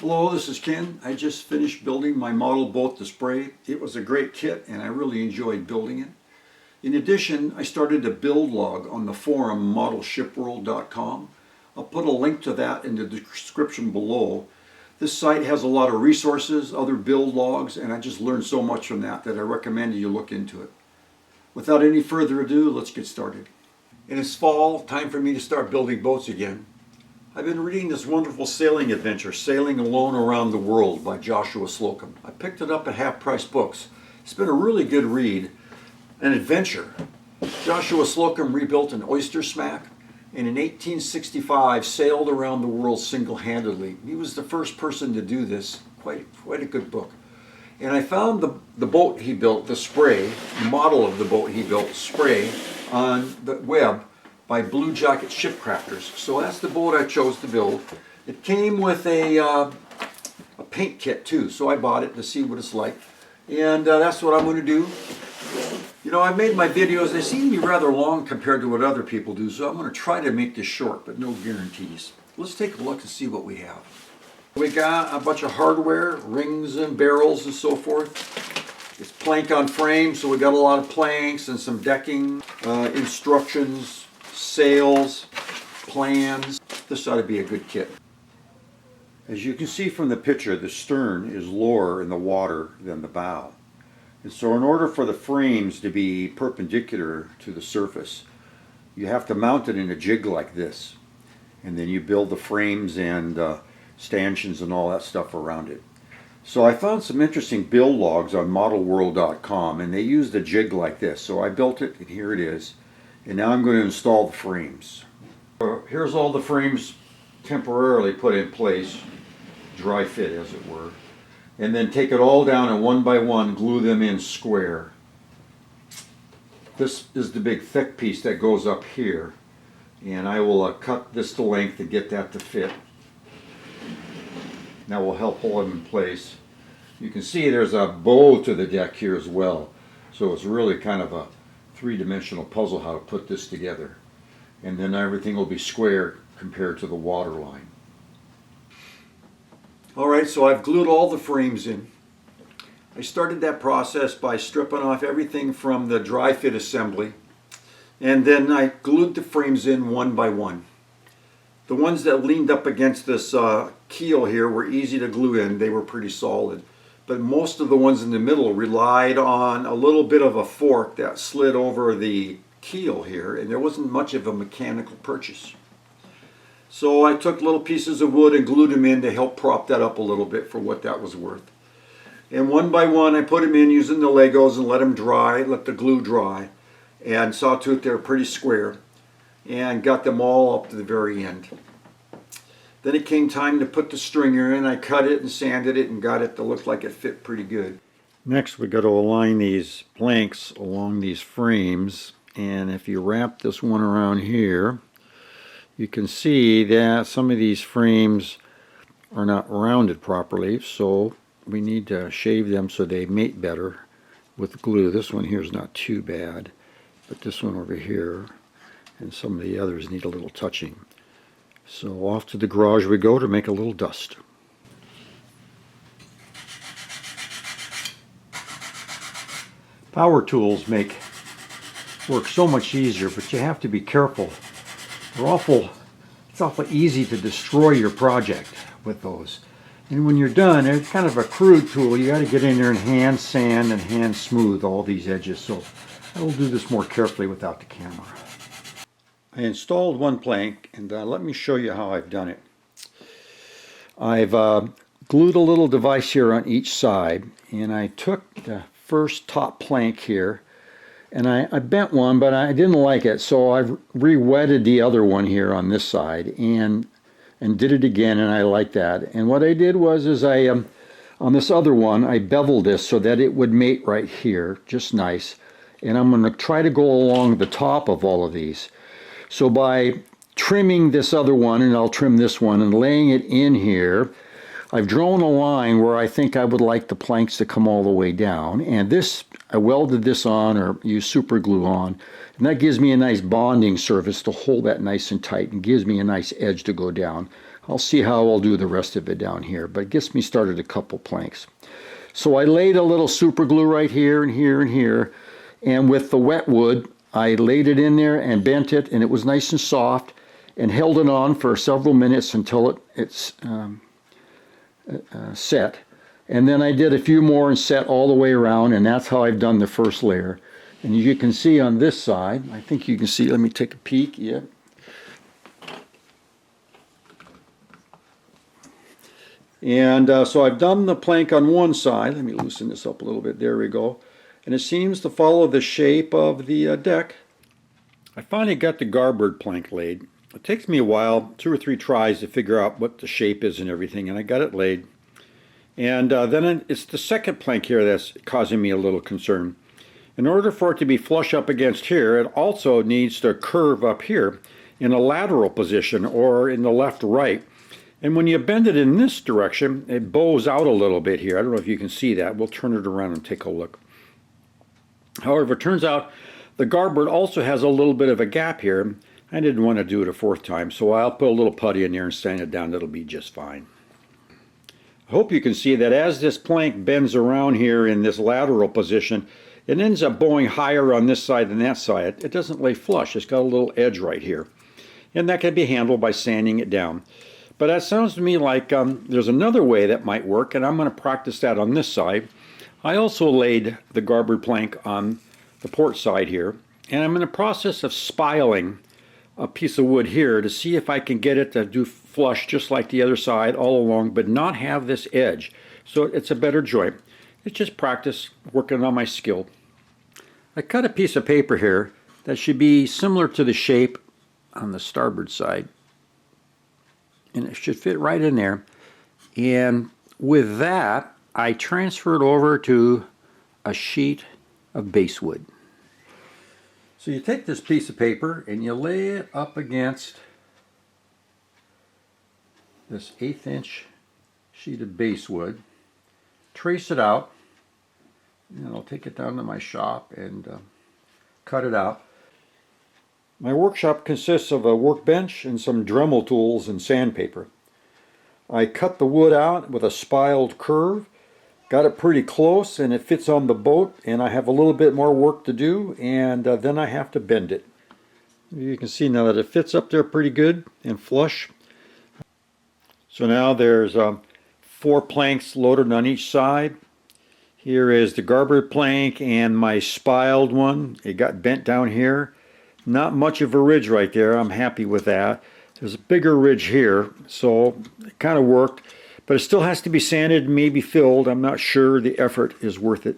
Hello, this is Ken. I just finished building my model boat, the Spray. It was a great kit and I really enjoyed building it. In addition, I started a build log on the forum modelshipworld.com. I'll put a link to that in the description below. This site has a lot of resources, other build logs, and I just learned so much from that I recommend you look into it. Without any further ado, let's get started. And it's fall, time for me to start building boats again. I've been reading this wonderful sailing adventure, Sailing Alone Around the World by Joshua Slocum. I picked it up at Half Price Books. It's been a really good read, an adventure. Joshua Slocum rebuilt an oyster smack and in 1865 sailed around the world single-handedly. He was the first person to do this. Quite a good book. And I found the boat he built, the Spray, the model of the boat he built, Spray, on the web by BlueJacket Ship Crafters. So that's the boat I chose to build. It came with a paint kit too, so I bought it to see what it's like. And that's what I'm going to do. You know, I made my videos, they seem to be rather long compared to what other people do, so I'm going to try to make this short, but no guarantees. Let's take a look and see what we have. We got a bunch of hardware, rings and barrels and so forth. It's plank on frame, so we got a lot of planks and some decking, instructions, sails, plans. This ought to be a good kit. As you can see from the picture, the stern is lower in the water than the bow. And so in order for the frames to be perpendicular to the surface, you have to mount it in a jig like this. And then you build the frames and stanchions and all that stuff around it. So I found some interesting build logs on modelworld.com, and they used a jig like this. So I built it, and here it is. And now I'm going to install the frames. Here's all the frames temporarily put in place, dry fit as it were. And then take it all down and one by one glue them in square. This is the big thick piece that goes up here. And I will cut this to length to get that to fit. That will help hold them in place. You can see there's a bow to the deck here as well. So it's really kind of a three-dimensional puzzle how to put this together. And then everything will be square compared to the water line. Alright, so I've glued all the frames in. I started that process by stripping off everything from the dry fit assembly, and then I glued the frames in one by one. The ones that leaned up against this keel here were easy to glue in. They were pretty solid. But most of the ones in the middle relied on a little bit of a fork that slid over the keel here, and there wasn't much of a mechanical purchase. So I took little pieces of wood and glued them in to help prop that up a little bit for what that was worth. And one by one I put them in using the Legos and let them dry, let the glue dry, and saw to it they were pretty square, and got them all up to the very end. Then it came time to put the stringer in. I cut it and sanded it and got it to look like it fit pretty good. Next we got to align these planks along these frames, and if you wrap this one around here, you can see that some of these frames are not rounded properly, so we need to shave them so they mate better with glue. This one here is not too bad, but this one over here and some of the others need a little touching. So off to the garage we go to make a little dust. Power tools make work so much easier, but you have to be careful. It's awful easy to destroy your project with those. And when you're done, it's kind of a crude tool. You got to get in there and hand sand and hand smooth all these edges. So I will do this more carefully without the camera. I installed one plank, and let me show you how I've done it. I've glued a little device here on each side, and I took the first top plank here, and I bent one, but I didn't like it, so I've re-wetted the other one here on this side, and did it again, and I like that. And what I did was on this other one, I beveled this so that it would mate right here, just nice. And I'm going to try to go along the top of all of these. So by trimming this other one, and I'll trim this one, and laying it in here, I've drawn a line where I think I would like the planks to come all the way down. And this I welded this on or use super glue on, and that gives me a nice bonding surface to hold that nice and tight and gives me a nice edge to go down. I'll see how I'll do the rest of it down here, but it gets me started a couple planks. So I laid a little super glue right here and here and here, and with the wet wood I laid it in there and bent it, and it was nice and soft, and held it on for several minutes until it's set. And then I did a few more and set all the way around, and that's how I've done the first layer. And you can see on this side, I think you can see, let me take a peek, yeah. And so I've done the plank on one side. Let me loosen this up a little bit, there we go. And it seems to follow the shape of the deck. I finally got the garboard plank laid. It takes me a while, 2 or 3 tries to figure out what the shape is and everything, and I got it laid. And then it's the second plank here that's causing me a little concern. In order for it to be flush up against here, it also needs to curve up here in a lateral position or in the left-right. And when you bend it in this direction, it bows out a little bit here. I don't know if you can see that. We'll turn it around and take a look. However, it turns out the garboard also has a little bit of a gap here. I didn't want to do it a 4th time, so I'll put a little putty in there and sand it down. It'll be just fine. I hope you can see that as this plank bends around here in this lateral position, it ends up bowing higher on this side than that side. It doesn't lay flush. It's got a little edge right here. And that can be handled by sanding it down. But that sounds to me like there's another way that might work, and I'm going to practice that on this side. I also laid the garboard plank on the port side here, and I'm in the process of spiling a piece of wood here to see if I can get it to do flush just like the other side all along, but not have this edge. So it's a better joint. It's just practice, working on my skill. I cut a piece of paper here that should be similar to the shape on the starboard side, and it should fit right in there. And with that, I transfer it over to a sheet of basswood. So you take this piece of paper and you lay it up against this 1/8 inch sheet of basswood, trace it out, and I'll take it down to my shop and cut it out. My workshop consists of a workbench and some Dremel tools and sandpaper. I cut the wood out with a spiled curve, got it pretty close, and it fits on the boat, and I have a little bit more work to do, and then I have to bend it. You can see now that it fits up there pretty good and flush. So now there's 4 planks loaded on each side. Here is the garboard plank and my spiled one. It got bent down here. Not much of a ridge right there. I'm happy with that. There's a bigger ridge here, so it kind of worked. But it still has to be sanded, maybe filled. I'm not sure the effort is worth it.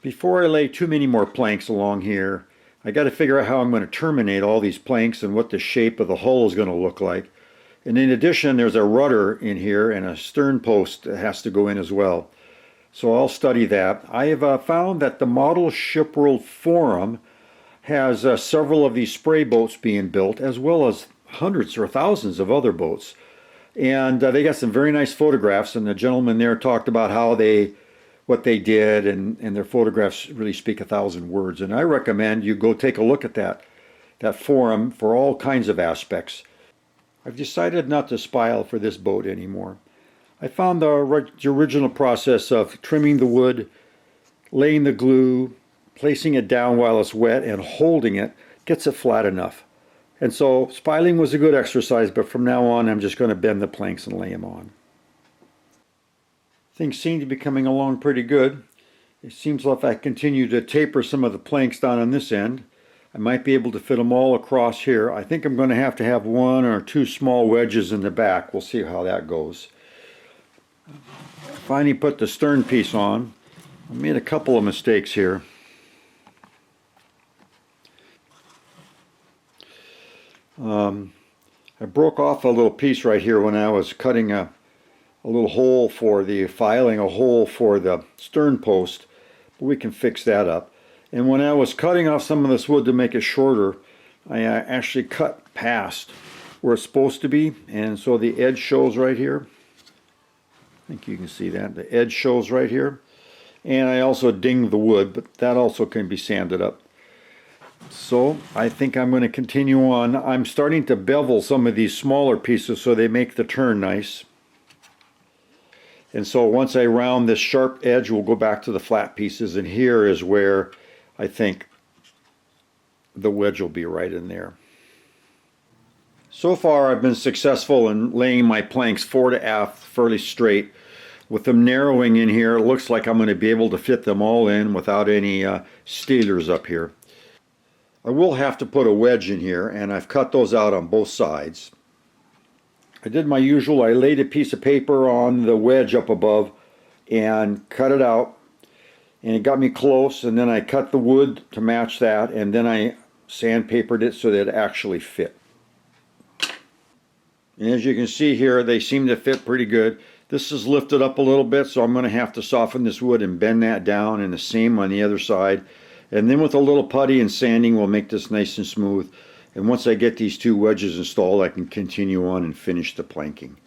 Before I lay too many more planks along here, I got to figure out how I'm going to terminate all these planks and what the shape of the hull is going to look like. And in addition, there's a rudder in here and a stern post that has to go in as well. So I'll study that. I have found that the Model Ship World Forum has several of these spray boats being built, as well as hundreds or thousands of other boats. And they got some very nice photographs, and the gentleman there talked about how what they did, and their photographs really speak 1,000 words. And I recommend you go take a look at that forum for all kinds of aspects. I've decided not to spile for this boat anymore. I found the original process of trimming the wood, laying the glue, placing it down while it's wet, and holding it gets it flat enough. And so spiling was a good exercise, but from now on I'm just going to bend the planks and lay them on. Things seem to be coming along pretty good. It seems like if I continue to taper some of the planks down on this end, I might be able to fit them all across here. I think I'm going to have 1 or 2 small wedges in the back. We'll see how that goes. Finally put the stern piece on. I made a couple of mistakes here. I broke off a little piece right here when I was cutting a little hole for the filing, a hole for the stern post, but we can fix that up. And when I was cutting off some of this wood to make it shorter, I actually cut past where it's supposed to be, and so the edge shows right here. I think you can see that. The edge shows right here. And I also dinged the wood, but that also can be sanded up. So I think I'm going to continue on. I'm starting to bevel some of these smaller pieces so they make the turn nice. And so once I round this sharp edge, we'll go back to the flat pieces, and here is where I think the wedge will be right in there. So far I've been successful in laying my planks fore to aft fairly straight. With them narrowing in here, it looks like I'm going to be able to fit them all in without any stealers up here. I will have to put a wedge in here, and I've cut those out on both sides. I did my usual. I laid a piece of paper on the wedge up above and cut it out, and it got me close, and then I cut the wood to match that, and then I sandpapered it so that it actually fit. And as you can see here, they seem to fit pretty good. This is lifted up a little bit, so I'm going to have to soften this wood and bend that down, and the same on the other side. And then with a little putty and sanding, we'll make this nice and smooth. And once I get these two wedges installed, I can continue on and finish the planking.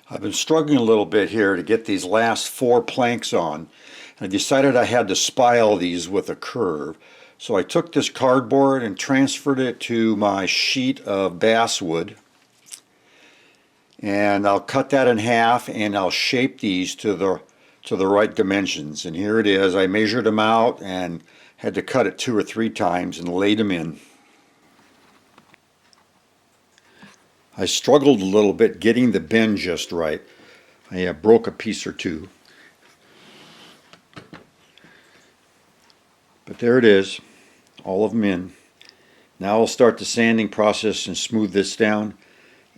I've been struggling a little bit here to get these last 4 planks on. I decided I had to spile these with a curve. So I took this cardboard and transferred it to my sheet of basswood. And I'll cut that in half, and I'll shape these to the right dimensions. And here it is. I measured them out and had to cut it 2 or 3 times and laid them in. I struggled a little bit getting the bend just right. I broke a piece or two. But there it is, all of them in. Now I'll start the sanding process and smooth this down,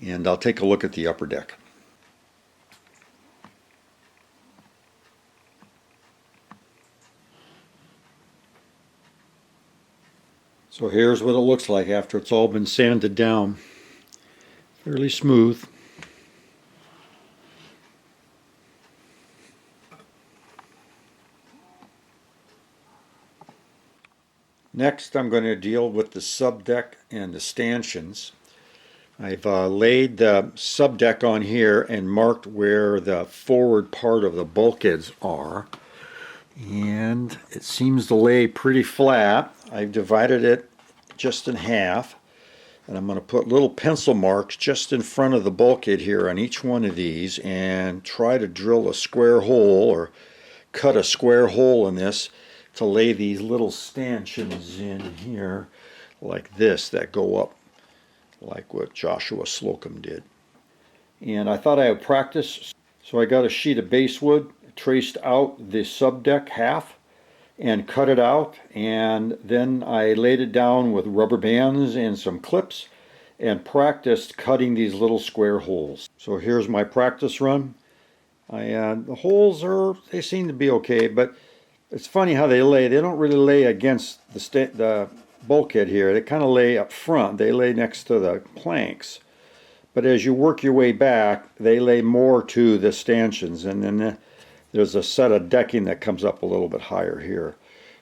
and I'll take a look at the upper deck. So here's what it looks like after it's all been sanded down. Fairly smooth. Next, I'm going to deal with the subdeck and the stanchions. I've laid the subdeck on here and marked where the forward part of the bulkheads are. And it seems to lay pretty flat. I've divided it just in half. And I'm going to put little pencil marks just in front of the bulkhead here on each one of these and try to drill a square hole or cut a square hole in this to lay these little stanchions in here like this that go up like what Joshua Slocum did. And I thought I would practice, so I got a sheet of basswood, traced out the subdeck half and cut it out, and then I laid it down with rubber bands and some clips and practiced cutting these little square holes. So here's my practice run. The holes they seem to be okay, but it's funny how they lay. They don't really lay against the bulkhead here. They kind of lay up front. They lay next to the planks. But as you work your way back, they lay more to the stanchions, and then there's a set of decking that comes up a little bit higher here.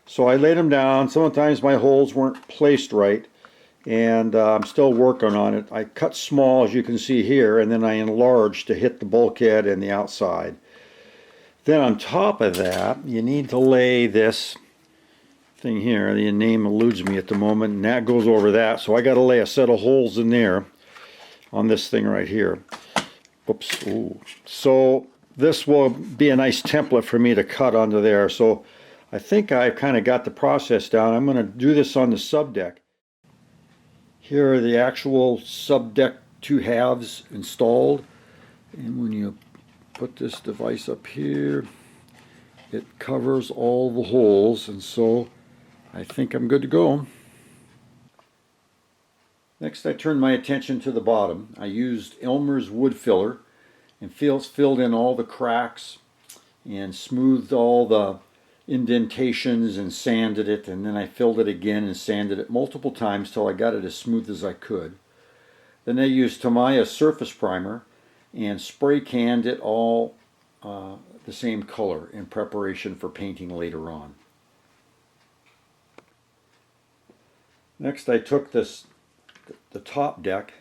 So I laid them down. Sometimes my holes weren't placed right, and I'm still working on it. I cut small, as you can see here, and then I enlarged to hit the bulkhead and the outside. Then on top of that, you need to lay this thing here. The name eludes me at the moment, and that goes over that. So I got to lay a set of holes in there on this thing right here. Oops. Ooh. So this will be a nice template for me to cut onto there. So I think I've kind of got the process down. I'm going to do this on the subdeck. Here are the actual subdeck 2 halves installed. And when you put this device up here, it covers all the holes, and so I think I'm good to go. Next, I turned my attention to the bottom. I used Elmer's wood filler and filled in all the cracks and smoothed all the indentations and sanded it, and then I filled it again and sanded it multiple times till I got it as smooth as I could. Then I used Tamiya surface primer and spray canned it all the same color in preparation for painting later on. Next, I took the top deck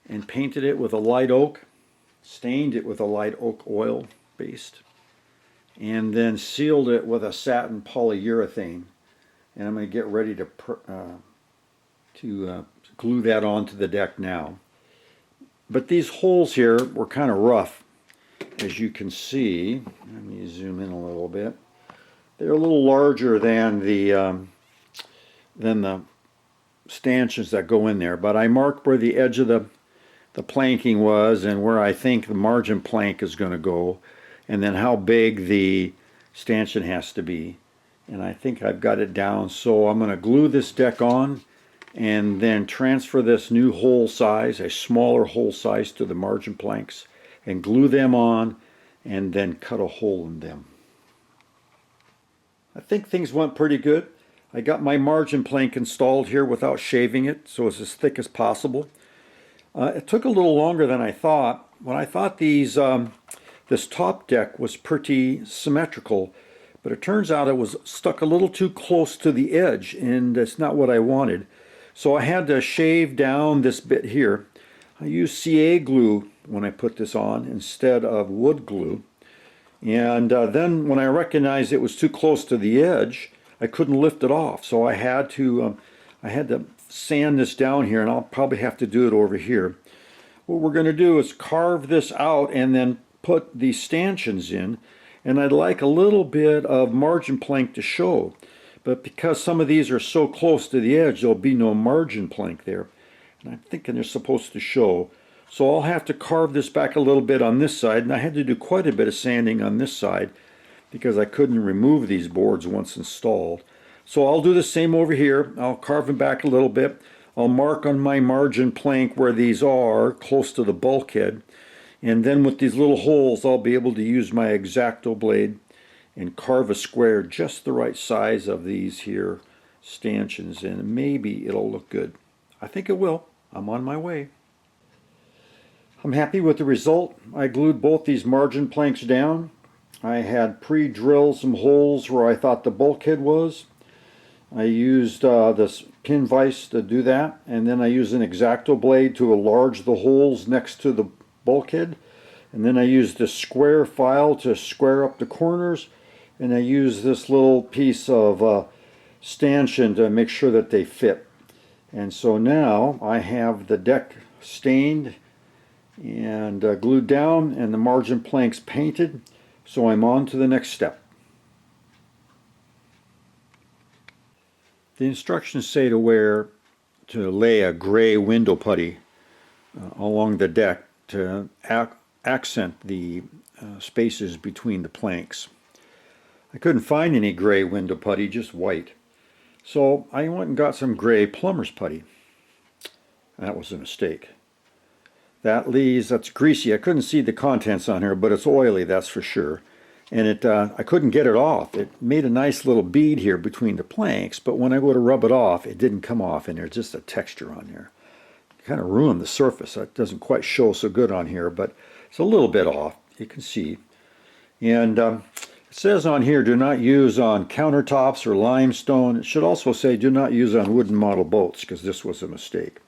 and painted it with a light oak, stained it with a light oak oil based, and then sealed it with a satin polyurethane. And I'm going to get ready to glue that onto the deck now. But these holes here were kind of rough, as you can see. Let me zoom in a little bit. They're a little larger than the stanchions that go in there, but I marked where the edge of the planking was and where I think the margin plank is going to go, and then how big the stanchion has to be. And I think I've got it down, so I'm going to glue this deck on and then transfer this new hole size, a smaller hole size, to the margin planks and glue them on and then cut a hole in them. I think things went pretty good. I got my margin plank installed here without shaving it, so it's as thick as possible. It took a little longer than I thought. When I thought this top deck was pretty symmetrical, but it turns out it was stuck a little too close to the edge, and that's not what I wanted. So I had to shave down this bit here. I used CA glue when I put this on instead of wood glue. And then when I recognized it was too close to the edge, I couldn't lift it off. So I had to sand this down here, and I'll probably have to do it over here. What we're going to do is carve this out and then put the stanchions in. And I'd like a little bit of margin plank to show. But because some of these are so close to the edge, there'll be no margin plank there. And I'm thinking they're supposed to show. So I'll have to carve this back a little bit on this side. And I had to do quite a bit of sanding on this side because I couldn't remove these boards once installed. So I'll do the same over here. I'll carve them back a little bit. I'll mark on my margin plank where these are, close to the bulkhead. And then with these little holes, I'll be able to use my X-Acto blade and carve a square just the right size of these here stanchions, and maybe it'll look good. I think it will. I'm on my way. I'm happy with the result. I glued both these margin planks down. I had pre-drilled some holes where I thought the bulkhead was. I used this pin vise to do that, and then I used an X-Acto blade to enlarge the holes next to the bulkhead, and then I used a square file to square up the corners, and I used this little piece of stanchion to make sure that they fit. And so now I have the deck stained and glued down and the margin planks painted, so I'm on to the next step. The instructions say to lay a gray window putty along the deck to accent the spaces between the planks. I couldn't find any gray window putty, just white. So I went and got some gray plumber's putty. That was a mistake. That's greasy. I couldn't see the contents on here, but it's oily, that's for sure. And I couldn't get it off. It made a nice little bead here between the planks, but when I go to rub it off, it didn't come off, and there's just a texture on there. It kind of ruined the surface. It doesn't quite show so good on here, but it's a little bit off, you can see. And it says on here, do not use on countertops or limestone. It should also say, do not use on wooden model boats, because this was a mistake.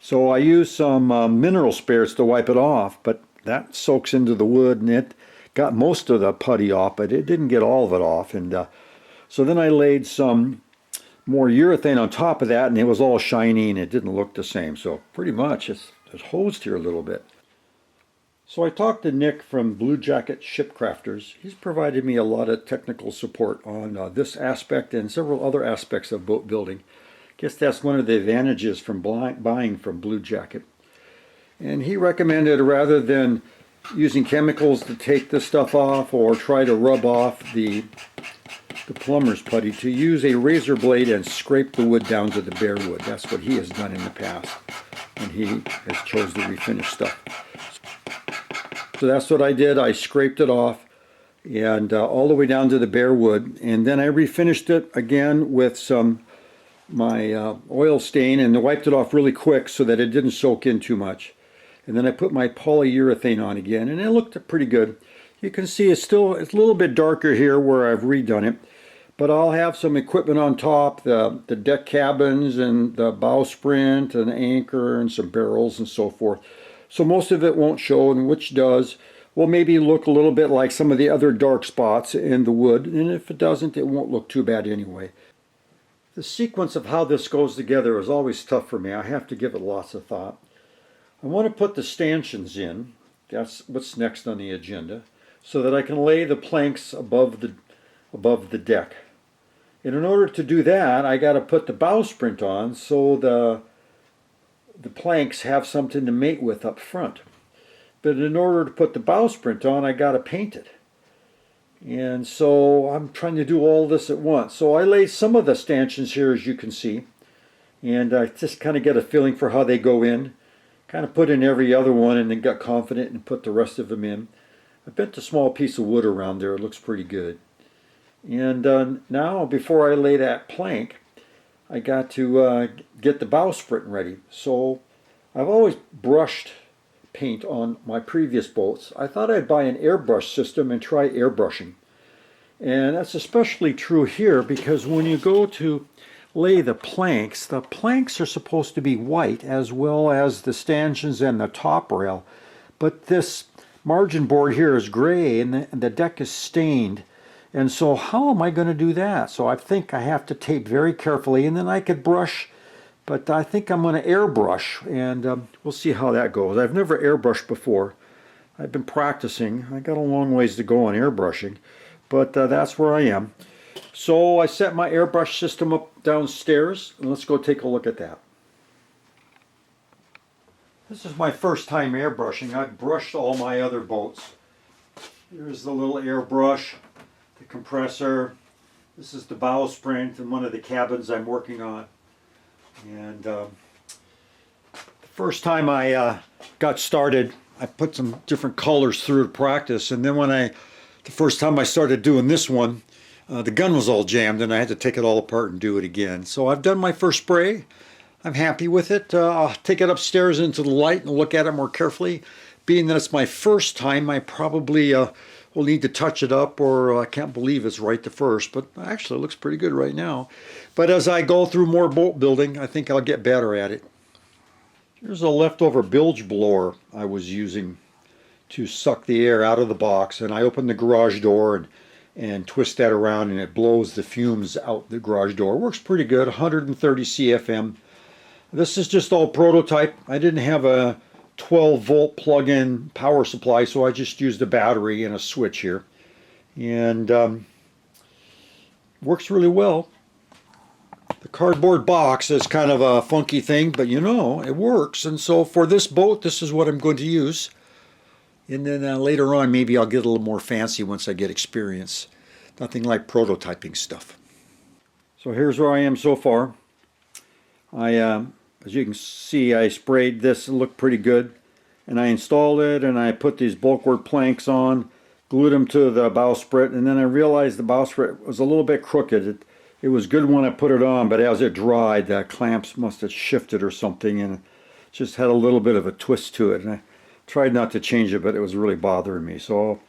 So I used some mineral spirits to wipe it off, but that soaks into the wood, and it got most of the putty off, but it didn't get all of it off. And so then I laid some more urethane on top of that, and it was all shiny, and it didn't look the same. So pretty much it's hosed here a little bit. So I talked to Nick from BlueJacket Ship Crafters. He's provided me a lot of technical support on this aspect and several other aspects of boat building. I guess that's one of the advantages from buying from BlueJacket. And he recommended, rather than using chemicals to take this stuff off or try to rub off the plumber's putty, to use a razor blade and scrape the wood down to the bare wood. That's what he has done in the past, and he has chose the refinished stuff. So that's what I did. I scraped it off and all the way down to the bare wood, and then I refinished it again with my oil stain and wiped it off really quick so that it didn't soak in too much. And then I put my polyurethane on again, and it looked pretty good. You can see it's a little bit darker here where I've redone it, but I'll have some equipment on top, the deck cabins and the bowsprit and anchor and some barrels and so forth. So most of it won't show, and which does will maybe look a little bit like some of the other dark spots in the wood, and if it doesn't, it won't look too bad anyway. The sequence of how this goes together is always tough for me. I have to give it lots of thought. I want to put the stanchions in. That's what's next on the agenda, so that I can lay the planks above the deck. And in order to do that, I got to put the bowsprit on so the planks have something to mate with up front. But in order to put the bowsprit on, I got to paint it. And so I'm trying to do all this at once. So I laid some of the stanchions here, as you can see, and I just kind of get a feeling for how they go in. Kind of put in every other one and then got confident and put the rest of them in. I bent a small piece of wood around there. It looks pretty good. And now, before I lay that plank, I got to get the bowsprit ready. So I've always brushed paint on my previous boats. I thought I'd buy an airbrush system and try airbrushing. And that's especially true here because when you go to lay the planks are supposed to be white as well as the stanchions and the top rail. But this margin board here is gray and the deck is stained. And so how am I going to do that? So I think I have to tape very carefully, and then I could brush, but I think I'm going to airbrush, and we'll see how that goes. I've never airbrushed before. I've been practicing. I got a long ways to go on airbrushing, but that's where I am. So I set my airbrush system up downstairs, and let's go take a look at that. This is my first time airbrushing. I've brushed all my other boats. Here's the little airbrush. The compressor. This is the bowsprit in one of the cabins I'm working on. And the first time I got started, I put some different colors through to practice, and then the first time I started doing this one, the gun was all jammed and I had to take it all apart and do it again. So I've done my first spray. I'm happy with it. I'll take it upstairs into the light and look at it more carefully. Being that it's my first time, I probably will need to touch it up, or I can't believe it's right the first, but actually it looks pretty good right now. But as I go through more boat building, I think I'll get better at it. Here's a leftover bilge blower I was using to suck the air out of the box, and I open the garage door and twist that around, and it blows the fumes out the garage door. It works pretty good, 130 CFM. This is just all prototype. I didn't have a 12-volt plug-in power supply, so I just used a battery and a switch here, and works really well. The cardboard box is kind of a funky thing, but you know, it works. And so for this boat, this is what I'm going to use, and then later on maybe I'll get a little more fancy once I get experience. Nothing like prototyping stuff. So here's where I am so far. As you can see, I sprayed this. It looked pretty good. And I installed it, and I put these bulkwork planks on, glued them to the bowsprit, and then I realized the bowsprit was a little bit crooked. It was good when I put it on, but as it dried, the clamps must have shifted or something, and it just had a little bit of a twist to it. And I tried not to change it, but it was really bothering me. So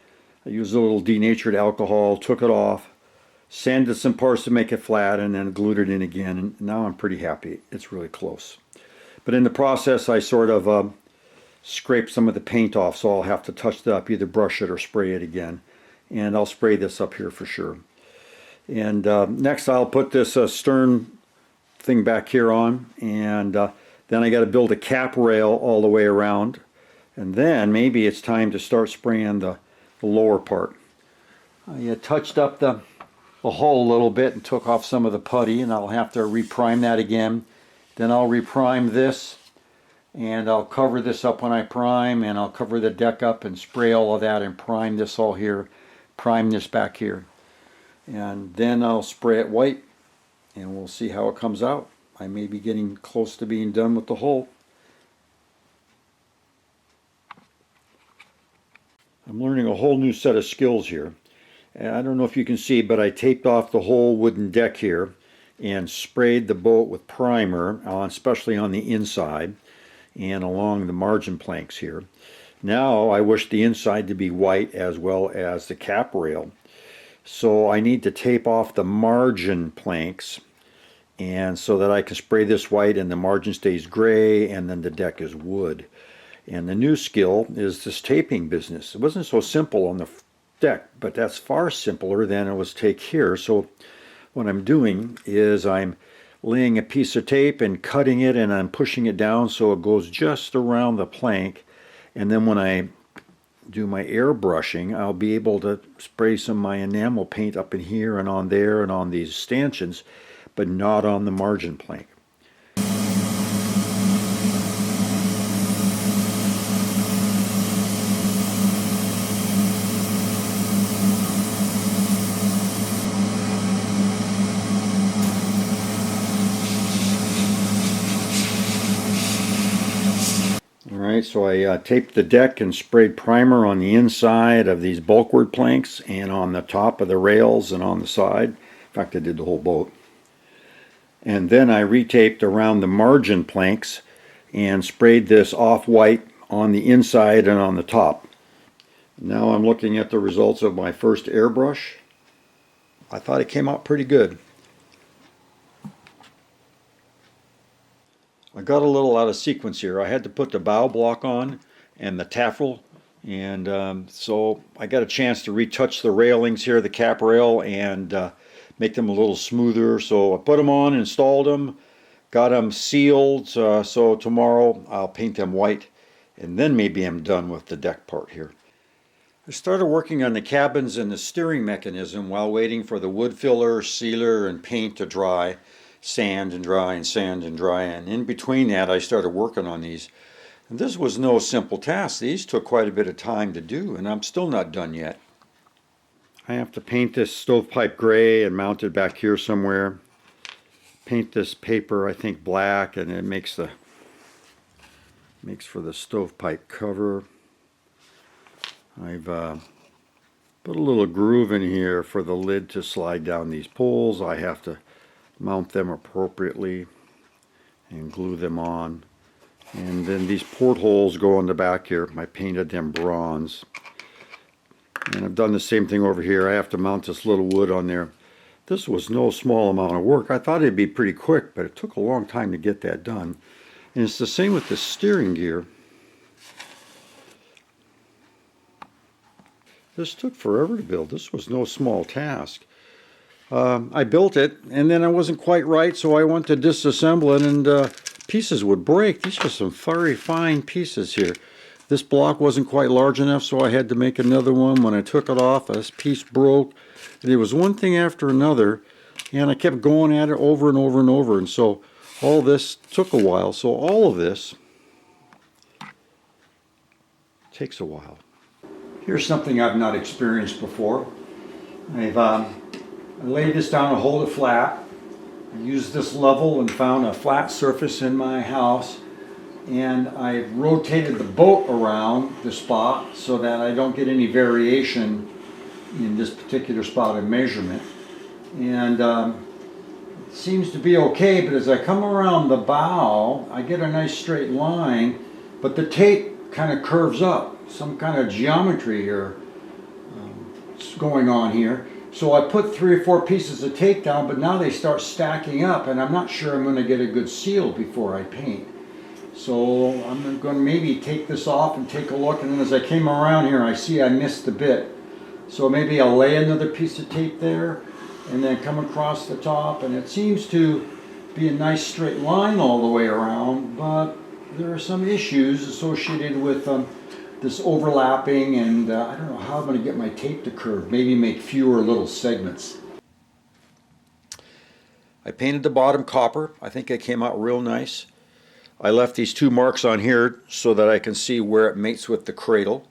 I used a little denatured alcohol, took it off, sanded some parts to make it flat, and then glued it in again. And now I'm pretty happy. It's really close. But in the process, I sort of scraped some of the paint off, so I'll have to touch it up, either brush it or spray it again. And I'll spray this up here for sure. And next I'll put this stern thing back here on, and then I got to build a cap rail all the way around, and then maybe it's time to start spraying the lower part. I touched up the hull a little bit and took off some of the putty, and I'll have to reprime that again. Then I'll reprime this, and I'll cover this up when I prime, and I'll cover the deck up and spray all of that and prime this all here, prime this back here. And then I'll spray it white, and we'll see how it comes out. I may be getting close to being done with the hull. I'm learning a whole new set of skills here. And I don't know if you can see, but I taped off the whole wooden deck here and sprayed the boat with primer, especially on the inside and along the margin planks here. Now I wish the inside to be white as well as the cap rail. So I need to tape off the margin planks, and so that I can spray this white and the margin stays gray and then the deck is wood. And the new skill is this taping business. It wasn't so simple on the deck, but that's far simpler than it was take here. So what I'm doing is I'm laying a piece of tape and cutting it, and I'm pushing it down so it goes just around the plank. And then when I do my airbrushing, I'll be able to spray some of my enamel paint up in here and on there and on these stanchions, but not on the margin plank. Alright, so I taped the deck and sprayed primer on the inside of these bulkwood planks and on the top of the rails and on the side. In fact, I did the whole boat. And then I retaped around the margin planks and sprayed this off-white on the inside and on the top. Now I'm looking at the results of my first airbrush. I thought it came out pretty good. I got a little out of sequence here. I had to put the bow block on and the taffel, and so I got a chance to retouch the railings here, the cap rail, and make them a little smoother. So I put them on, installed them, got them sealed, so tomorrow I'll paint them white, and then maybe I'm done with the deck part here. I started working on the cabins and the steering mechanism while waiting for the wood filler, sealer, and paint to dry. Sand and dry and sand and dry, and in between that I started working on these. And this was no simple task. These took quite a bit of time to do, and I'm still not done yet. I have to paint this stovepipe gray and mount it back here somewhere. Paint this paper, I think, black, and it makes for the stovepipe cover. I've put a little groove in here for the lid to slide down these poles. I have to mount them appropriately and glue them on. And then these portholes go in the back here. I painted them bronze. And I've done the same thing over here. I have to mount this little wood on there. This was no small amount of work. I thought it'd be pretty quick, but it took a long time to get that done. And it's the same with the steering gear. This took forever to build. This was no small task. I built it, and then I wasn't quite right, so I went to disassemble it, and pieces would break. These are some very fine pieces here. This block wasn't quite large enough, so I had to make another one. When I took it off, this piece broke. And it was one thing after another, and I kept going at it over and over and over, and so all this took a while. So all of this takes a while. Here's something I've not experienced before. I laid this down to hold it flat. I used this level and found a flat surface in my house, and I rotated the boat around the spot so that I don't get any variation in this particular spot of measurement. And it seems to be okay, but as I come around the bow, I get a nice straight line, but the tape kind of curves up. Some kind of geometry here is going on here. So I put 3 or 4 pieces of tape down, but now they start stacking up, and I'm not sure I'm going to get a good seal before I paint. So I'm going to maybe take this off and take a look, and then as I came around here, I see I missed a bit. So maybe I'll lay another piece of tape there, and then come across the top, and it seems to be a nice straight line all the way around, but there are some issues associated with this overlapping, and I don't know how I'm going to get my tape to curve. Maybe make fewer little segments. I painted the bottom copper. I think it came out real nice. I left these 2 marks on here so that I can see where it mates with the cradle.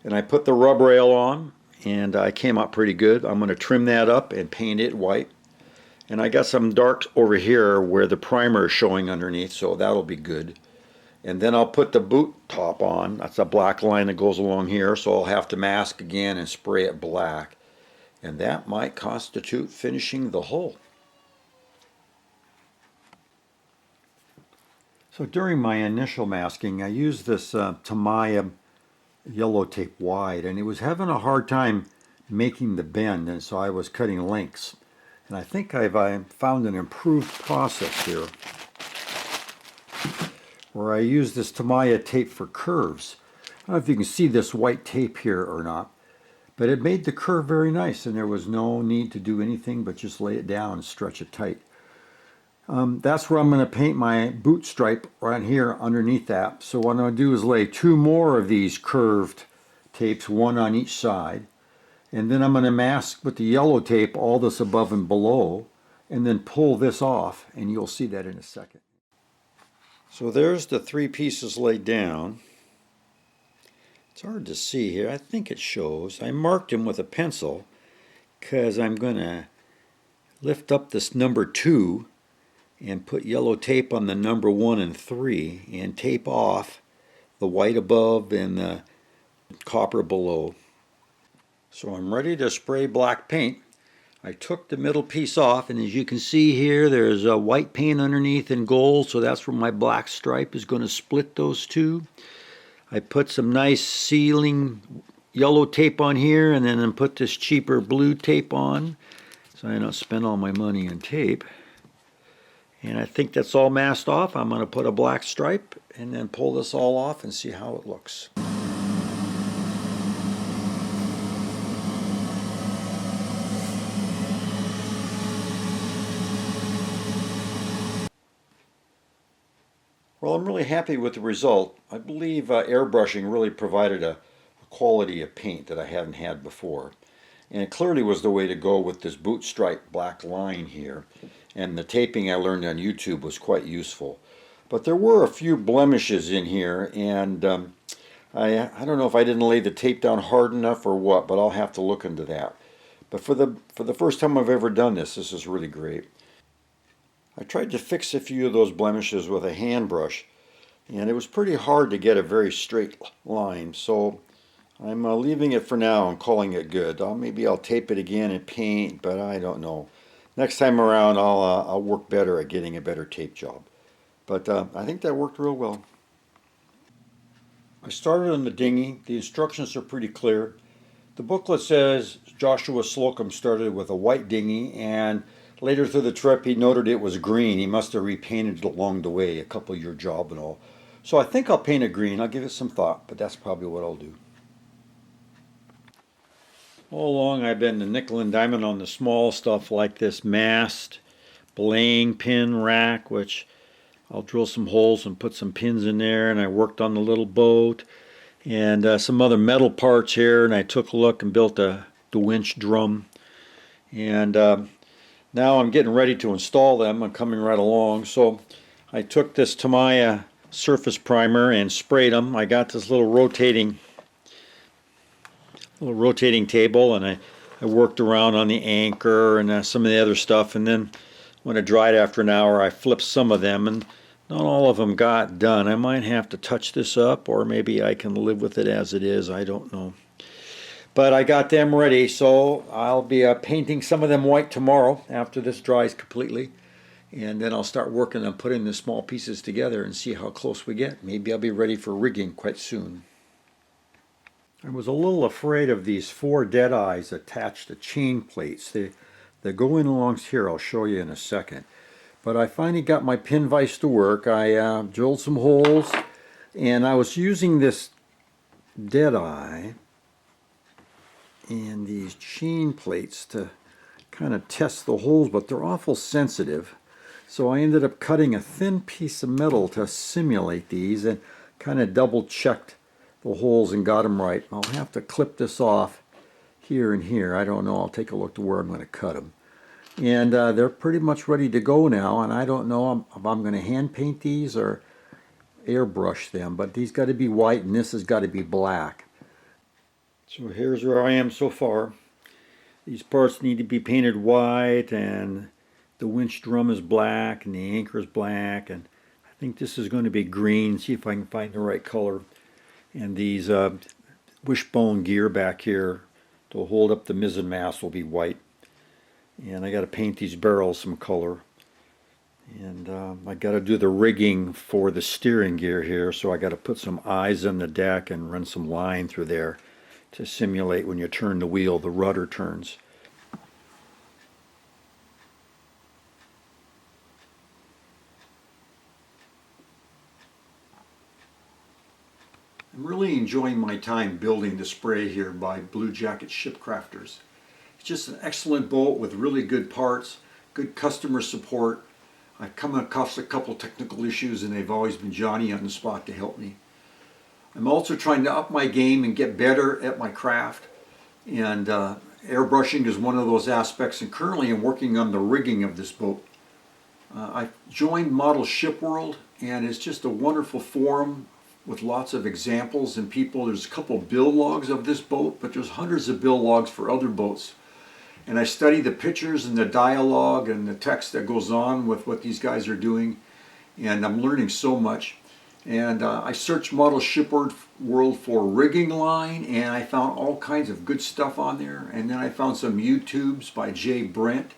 And I put the rub rail on, and I came out pretty good. I'm going to trim that up and paint it white. And I got some darks over here where the primer is showing underneath, so that'll be good. And then I'll put the boot top on. That's a black line that goes along here, so I'll have to mask again and spray it black. And that might constitute finishing the hull. So during my initial masking, I used this Tamiya yellow tape wide, and it was having a hard time making the bend, and so I was cutting lengths. And I think I found an improved process here where I use this Tamiya tape for curves. I don't know if you can see this white tape here or not, but it made the curve very nice, and there was no need to do anything but just lay it down and stretch it tight. That's where I'm going to paint my boot stripe right here underneath that. So what I'm going to do is lay 2 more of these curved tapes, 1 on each side, and then I'm going to mask with the yellow tape all this above and below, and then pull this off, and you'll see that in a second. So there's the 3 pieces laid down. It's hard to see here. I think it shows. I marked them with a pencil because I'm going to lift up this number 2 and put yellow tape on the number 1 and 3 and tape off the white above and the copper below. So I'm ready to spray black paint. I took the middle piece off, and as you can see here, there's a white paint underneath and gold, so that's where my black stripe is going to split those two. I put some nice sealing yellow tape on here, and then put this cheaper blue tape on so I don't spend all my money on tape. And I think that's all masked off. I'm going to put a black stripe and then pull this all off and see how it looks. Well, I'm really happy with the result. I believe airbrushing really provided a quality of paint that I hadn't had before. And it clearly was the way to go with this boot stripe black line here. And the taping I learned on YouTube was quite useful. But there were a few blemishes in here, and I don't know if I didn't lay the tape down hard enough or what, but I'll have to look into that. But for the first time I've ever done this, this is really great. I tried to fix a few of those blemishes with a hand brush, and it was pretty hard to get a very straight line, so I'm leaving it for now and calling it good. Maybe I'll tape it again and paint, but I don't know. Next time around I'll work better at getting a better tape job. But I think that worked real well. I started on the dinghy. The instructions are pretty clear. The booklet says Joshua Slocum started with a white dinghy, and later through the trip he noted it was green. He must have repainted it along the way, a couple-year job and all. So I think I'll paint it green. I'll give it some thought, but that's probably what I'll do. All along I've been the nickel and diamond on the small stuff like this mast, belaying pin rack, which I'll drill some holes and put some pins in there, and I worked on the little boat and some other metal parts here, and I took a look and built the winch drum. And now I'm getting ready to install them. I'm coming right along. So I took this Tamiya surface primer and sprayed them. I got this little rotating table, and I worked around on the anchor and some of the other stuff, and then when it dried after an hour I flipped some of them, and not all of them got done. I might have to touch this up, or maybe I can live with it as it is. I don't know. But I got them ready, so I'll be painting some of them white tomorrow after this dries completely, and then I'll start working on putting the small pieces together and see how close we get. Maybe I'll be ready for rigging quite soon. I was a little afraid of these 4 dead eyes attached to chain plates. They go in along here. I'll show you in a second. But I finally got my pin vise to work. I drilled some holes, and I was using this dead eye and these chain plates to kind of test the holes, but they're awful sensitive. So I ended up cutting a thin piece of metal to simulate these and kind of double checked the holes and got them right. I'll have to clip this off here and here. I don't know. I'll take a look to where I'm going to cut them. And they're pretty much ready to go now, and I don't know if I'm going to hand paint these or airbrush them, but these got to be white and this has got to be black. So here's where I am so far. These parts need to be painted white, and the winch drum is black and the anchor is black, and I think this is going to be green. See if I can find the right color. And these wishbone gear back here to hold up the mizzen mast will be white. And I got to paint these barrels some color. And I got to do the rigging for the steering gear here, so I got to put some eyes on the deck and run some line through there. to simulate when you turn the wheel, the rudder turns. I'm really enjoying my time building the spray here by BlueJacket Ship Crafters. It's just an excellent boat with really good parts, good customer support. I've come across a couple technical issues and they've always been Johnny on the spot to help me. I'm also trying to up my game and get better at my craft, and airbrushing is one of those aspects, and currently I'm working on the rigging of this boat. I've joined Model Ship World, and it's just a wonderful forum with lots of examples and people. There's a couple build logs of this boat, but there's hundreds of build logs for other boats. And I study the pictures and the dialogue and the text that goes on with what these guys are doing, and I'm learning so much. And I searched Model Ship World for rigging line, and I found all kinds of good stuff on there. And then I found some YouTubes by Jay Brent.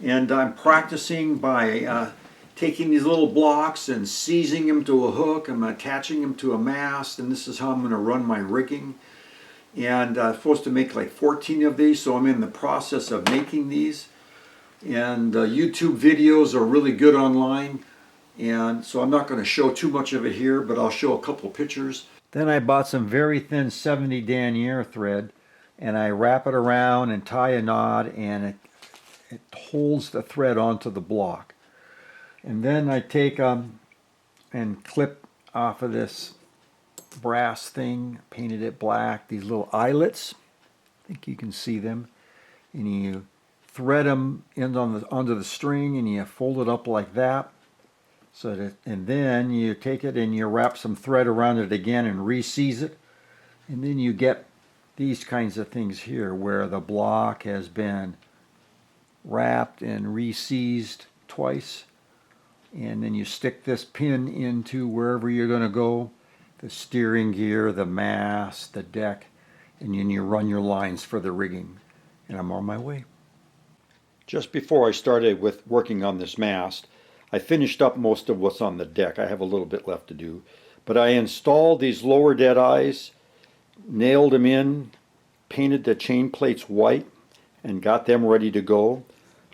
And I'm practicing by taking these little blocks and seizing them to a hook. I'm attaching them to a mast, and this is how I'm going to run my rigging. And I'm supposed to make like 14 of these, so I'm in the process of making these. And YouTube videos are really good online. And so I'm not going to show too much of it here, but I'll show a couple pictures. Then I bought some very thin 70 denier thread, and I wrap it around and tie a knot, and it holds the thread onto the block. And then I take and clip off of this brass thing, painted it black, these little eyelets. I think you can see them. And you thread them in onto the string, and you fold it up like that. So that, and then you take it and you wrap some thread around it again and re-seize it. And then you get these kinds of things here where the block has been wrapped and re-seized twice. And then you stick this pin into wherever you're going to go, the steering gear, the mast, the deck, and then you run your lines for the rigging. And I'm on my way. Just before I started with working on this mast, I finished up most of what's on the deck. I have a little bit left to do. But I installed these lower dead eyes, nailed them in, painted the chain plates white, and got them ready to go.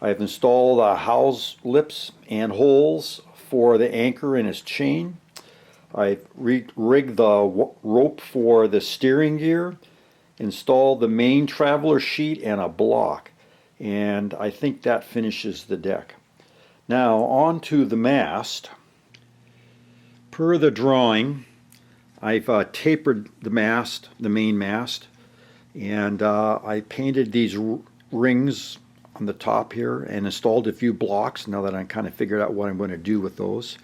I've installed hawse lips and holes for the anchor and its chain. I've rigged the rope for the steering gear, installed the main traveler sheet and a block. And I think that finishes the deck. Now on to the mast. Per the drawing, I've tapered the mast, the main mast, and I painted these rings on the top here and installed a few blocks now that I kind of figured out what I'm going to do with those.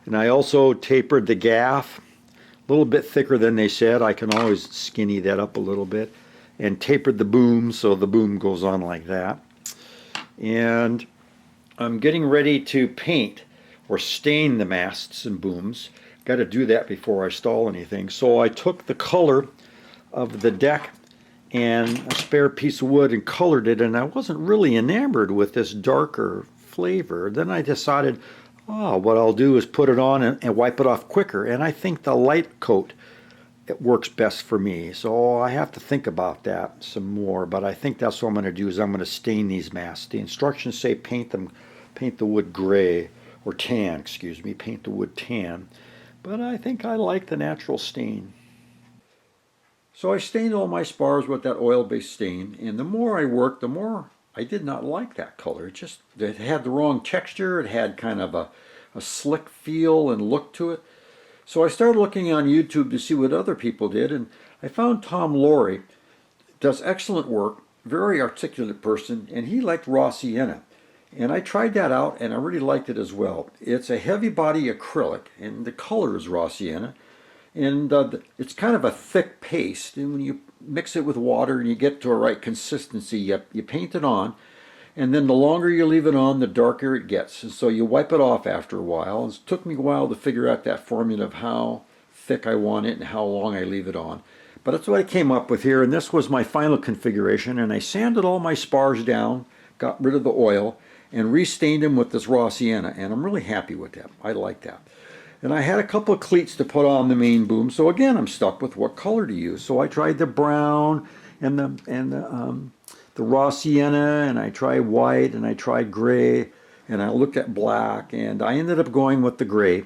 And I also tapered the gaff, a little bit thicker than they said. I can always skinny that up a little bit. And tapered the boom so the boom goes on like that. And I'm getting ready to paint or stain the masts and booms. Got to do that before I install anything. So I took the color of the deck and a spare piece of wood and colored it, and I wasn't really enamored with this darker flavor. Then I decided, oh, what I'll do is put it on and wipe it off quicker. And I think the light coat, it works best for me. So I have to think about that some more, but I think that's what I'm going to do is I'm going to stain these masts. The instructions say paint the wood gray, or tan, excuse me, paint the wood tan. But I think I like the natural stain. So I stained all my spars with that oil-based stain, and the more I worked, the more I did not like that color. It had the wrong texture, it had kind of a slick feel and look to it. So I started looking on YouTube to see what other people did, and I found Tom Laurie does excellent work, very articulate person, and he liked raw sienna. And I tried that out, and I really liked it as well. It's a heavy body acrylic, and the color is raw sienna. And it's kind of a thick paste, and when you mix it with water and you get to a right consistency, you paint it on, and then the longer you leave it on, the darker it gets. And so you wipe it off after a while. It took me a while to figure out that formula of how thick I want it and how long I leave it on. But that's what I came up with here, and this was my final configuration, and I sanded all my spars down, got rid of the oil, and restained them with this raw sienna, and I'm really happy with that. I like that. And I had a couple of cleats to put on the main boom, so again I'm stuck with what color to use. So I tried the brown and the raw sienna, and I tried white, and I tried gray, and I looked at black, and I ended up going with the gray.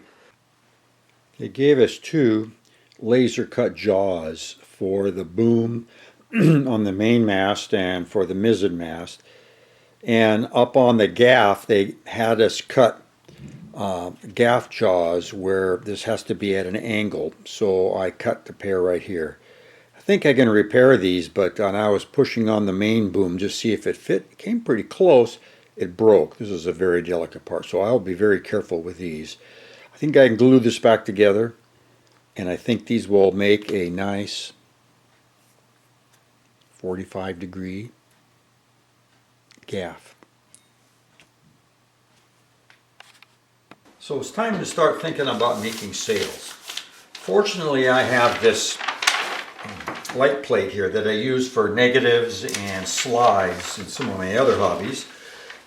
They gave us two laser cut jaws for the boom on the main mast and for the mizzen mast. And up on the gaff, they had us cut gaff jaws where this has to be at an angle. So I cut the pair right here. I think I can repair these, but when I was pushing on the main boom just see if it fit, it came pretty close. It broke. This is a very delicate part, so I'll be very careful with these. I think I can glue this back together, and I think these will make a nice 45-degree gaff. So it's time to start thinking about making sails. Fortunately, I have this light plate here that I use for negatives and slides and some of my other hobbies.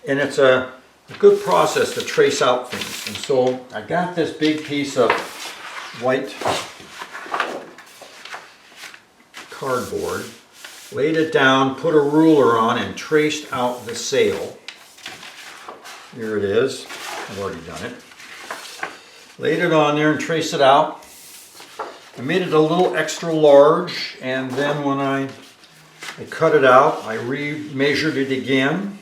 And it's a good process to trace out things. And so I got this big piece of white cardboard, laid it down, put a ruler on, and traced out the sail. Here it is. I've already done it. Laid it on there and traced it out. I made it a little extra large, and then when I cut it out, I re-measured it again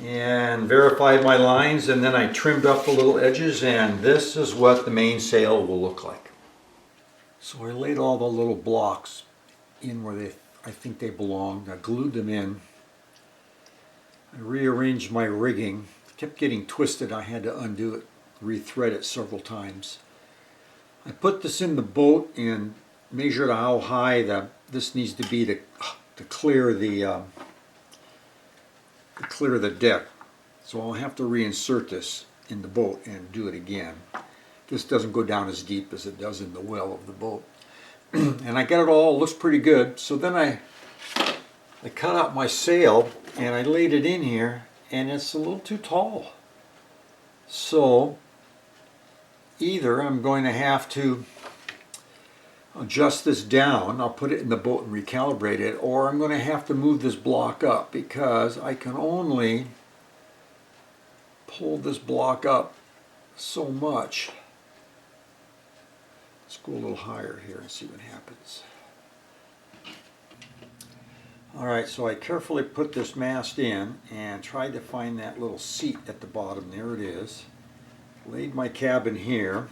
and verified my lines, and then I trimmed up the little edges, and this is what the main sail will look like. So I laid all the little blocks in where I think they belonged. I glued them in. I rearranged my rigging. It kept getting twisted. I had to undo it, rethread it several times. I put this in the boat and measured how high this needs to be to clear the deck. So I'll have to reinsert this in the boat and do it again. This doesn't go down as deep as it does in the well of the boat. And I got it all, looks pretty good. So then I cut out my sail and I laid it in here, and it's a little too tall. So either I'm going to have to adjust this down, I'll put it in the boat and recalibrate it, or I'm going to have to move this block up because I can only pull this block up so much. Let's go a little higher here and see what happens. Alright, so I carefully put this mast in and tried to find that little seat at the bottom. There it is. Laid my cabin here.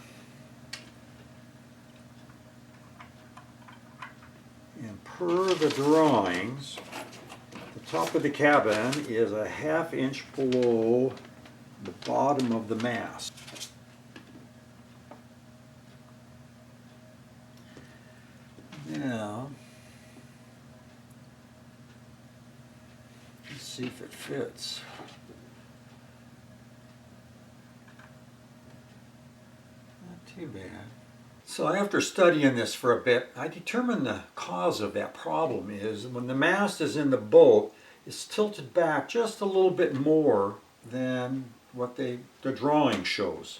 And per the drawings, the top of the cabin is a ½ inch below the bottom of the mast. Now, let's see if it fits. Not too bad. So after studying this for a bit, I determined the cause of that problem is when the mast is in the boat, it's tilted back just a little bit more than what the drawing shows.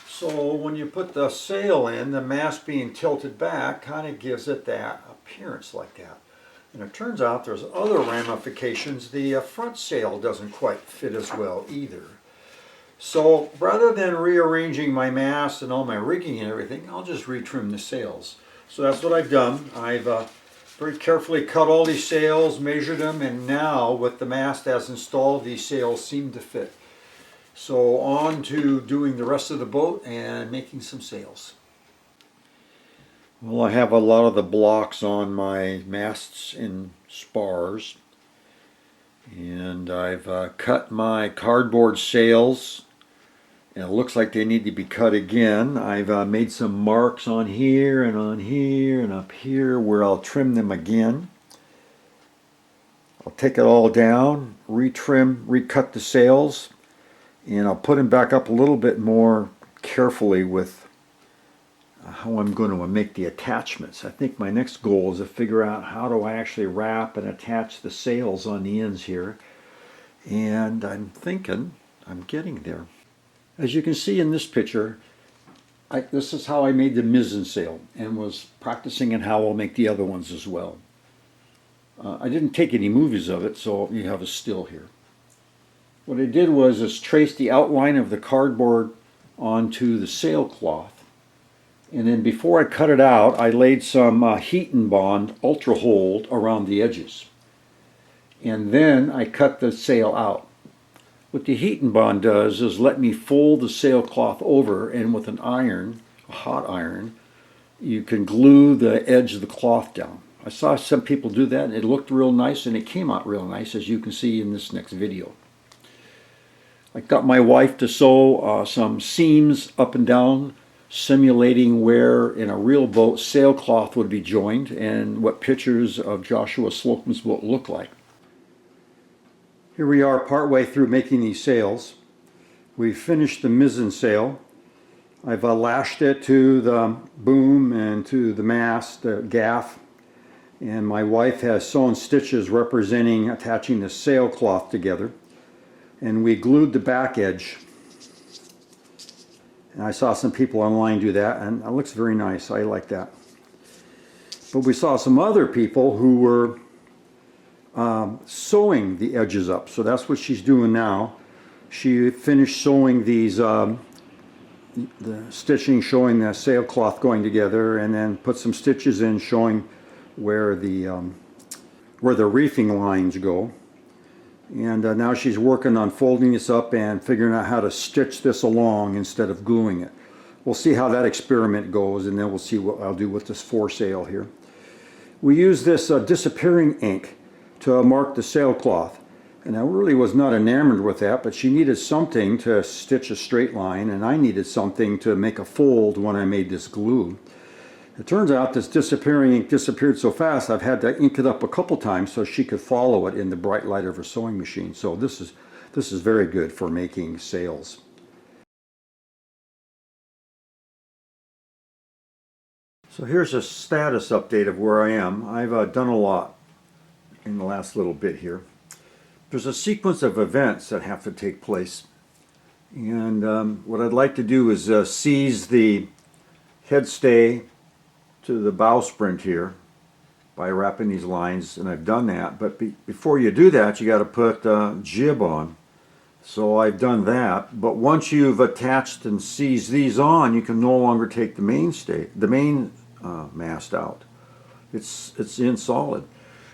So when you put the sail in, the mast being tilted back kind of gives it that appearance like that. And it turns out there's other ramifications. The front sail doesn't quite fit as well either. So rather than rearranging my mast and all my rigging and everything, I'll just retrim the sails. So that's what I've done. I've very carefully cut all these sails, measured them, and now with the mast as installed, these sails seem to fit. So on to doing the rest of the boat and making some sails. Well, I have a lot of the blocks on my masts in spars, and I've cut my cardboard sails, and it looks like they need to be cut again. I've made some marks on here and up here where I'll trim them again. I'll take it all down, retrim, recut the sails, and I'll put them back up a little bit more carefully with how I'm going to make the attachments. I think my next goal is to figure out how do I actually wrap and attach the sails on the ends here. And I'm thinking I'm getting there. As you can see in this picture, this is how I made the mizzen sail and was practicing in how I'll make the other ones as well. I didn't take any movies of it, so you have a still here. What I did was trace the outline of the cardboard onto the sailcloth. And then before I cut it out, I laid some heat and bond ultra hold around the edges. And then I cut the sail out. What the heat and bond does is let me fold the sailcloth over, and with an iron, a hot iron, you can glue the edge of the cloth down. I saw some people do that, and it looked real nice, and it came out real nice, as you can see in this next video. I got my wife to sew some seams up and down, simulating where in a real boat sailcloth would be joined and what pictures of Joshua Slocum's boat look like. Here we are partway through making these sails. We've finished the mizzen sail. I've lashed it to the boom and to the mast, the gaff, and my wife has sewn stitches representing attaching the sailcloth together. And we glued the back edge. And I saw some people online do that, and it looks very nice. I like that. But we saw some other people who were sewing the edges up. So that's what she's doing now. She finished sewing these, the stitching showing the sailcloth going together, and then put some stitches in showing where the reefing lines go. And now she's working on folding this up and figuring out how to stitch this along instead of gluing it. We'll see how that experiment goes, and then we'll see what I'll do with this foresail here. We use this disappearing ink to mark the sailcloth. And I really was not enamored with that, but she needed something to stitch a straight line, and I needed something to make a fold when I made this glue. It turns out this disappearing ink disappeared so fast I've had to ink it up a couple times so she could follow it in the bright light of her sewing machine. So this is very good for making sails. So here's a status update of where I am. I've done a lot in the last little bit here. There's a sequence of events that have to take place. And what I'd like to do is seize the headstay to the bowsprit here by wrapping these lines, and I've done that. But before you do that, you got to put jib on. So I've done that. But once you've attached and seized these on, you can no longer take the main mast out. It's in solid.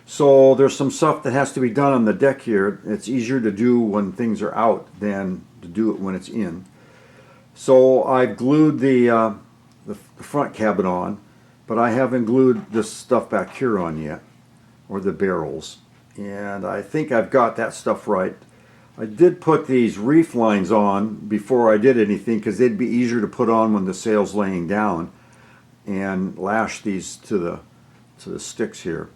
So there's some stuff that has to be done on the deck here. It's easier to do when things are out than to do it when it's in. So I've glued the front cabin on, but I haven't glued this stuff back here on yet, or the barrels. And I think I've got that stuff right. I did put these reef lines on before I did anything because they'd be easier to put on when the sail's laying down, and lash these to the sticks here.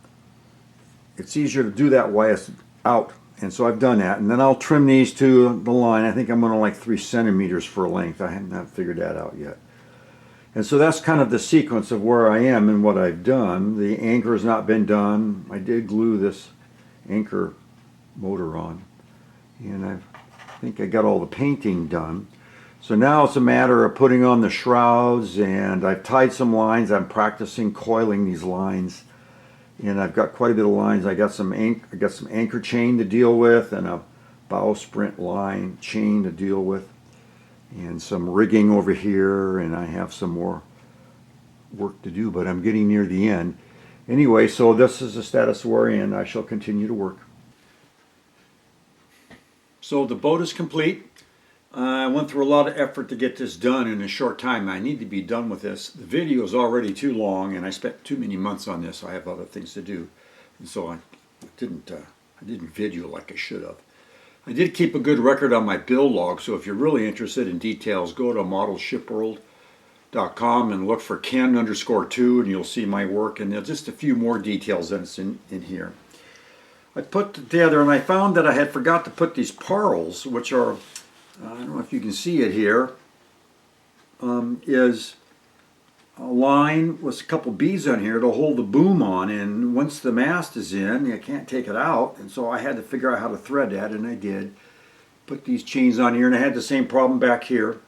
It's easier to do that while it's out, and so I've done that. And then I'll trim these to the line. I think I'm going to like 3 centimeters for length. I haven't figured that out yet. And so that's kind of the sequence of where I am and what I've done. The anchor has not been done. I did glue this anchor motor on, and I think I got all the painting done. So now it's a matter of putting on the shrouds, and I've tied some lines. I'm practicing coiling these lines, and I've got quite a bit of lines. I got some anchor chain to deal with, and a bowsprit line chain to deal with, and some rigging over here, and I have some more work to do, but I'm getting near the end. Anyway, so this is the status we're in. I shall continue to work. So the boat is complete. I went through a lot of effort to get this done in a short time. I need to be done with this. The video is already too long, and I spent too many months on this. I have other things to do, and so I didn't video like I should have. I did keep a good record on my build log, so if you're really interested in details, go to modelshipworld.com and look for Ken_2, and you'll see my work, and there's just a few more details that's in here. I put together, and I found that I had forgot to put these parrels, which are, I don't know if you can see it here, is a line with a couple beads on here to hold the boom on, and once the mast is in, you can't take it out, and so I had to figure out how to thread that, and I did. put these chains on here, and I had the same problem back here.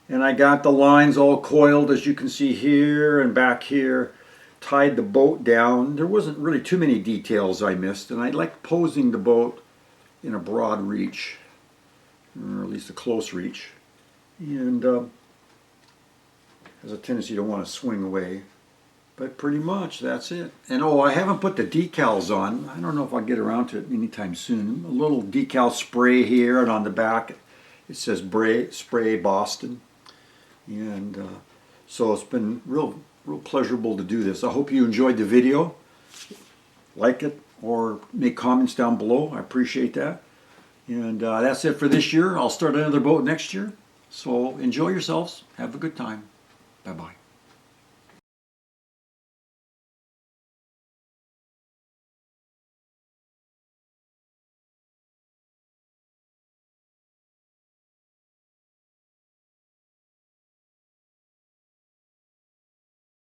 And I got the lines all coiled, as you can see here and back here. Tied the boat down. There wasn't really too many details I missed, and I like posing the boat in a broad reach, or at least a close reach, and has a tendency to want to swing away. But pretty much that's it. And oh, I haven't put the decals on. I don't know if I'll get around to it anytime soon. A little decal spray here, and on the back it says Spray Boston. And so it's been real pleasurable to do this. I hope you enjoyed the video. Like it or make comments down below. I appreciate that. And that's it for this year. I'll start another boat next year. So enjoy yourselves. Have a good time. Bye-bye.